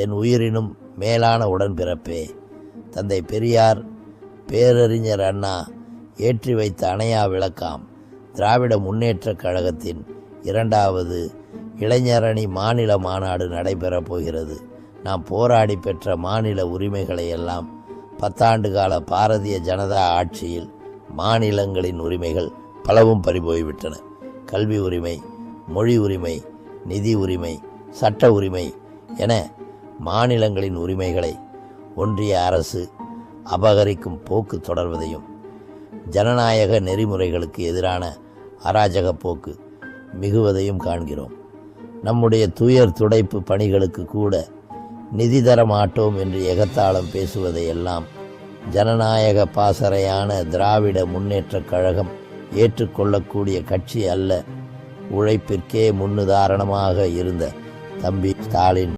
என் உயிரினும் மேலான உடன்பிறப்பே. தந்தை பெரியார், பேரறிஞர் அண்ணா ஏற்றி வைத்த அணையா விளக்காம் திராவிட முன்னேற்றக் கழகத்தின் 2வது இளைஞரணி மாநில மாநாடு நடைபெறப் போகிறது. நாம் போராடி பெற்ற மாநில உரிமைகளை எல்லாம் 10 ஆண்டு கால பாரதிய ஜனதா ஆட்சியில் மாநிலங்களின் உரிமைகள் பலவும் பறிபோய்விட்டன. கல்வி உரிமை, மொழி உரிமை, நிதி உரிமை, சட்ட உரிமை என மாநிலங்களின் உரிமைகளை ஒன்றிய அரசு அபகரிக்கும் போக்கு தொடர்வதையும், ஜனநாயக நெறிமுறைகளுக்கு எதிரான அராஜக போக்கு மிகுவதையும் காண்கிறோம். நம்முடைய துயர் துடைப்பு பணிகளுக்கு கூட நிதி தர மாட்டோம் என்று எகத்தாளம் பேசுவதையெல்லாம் ஜனநாயக பாசறையான திராவிட முன்னேற்றக் கழகம் ஏற்றுக்கொள்ளக்கூடிய கட்சி அல்ல. உழைப்பிற்கே முன்னுதாரணமாக இருந்த தம்பி ஸ்டாலின்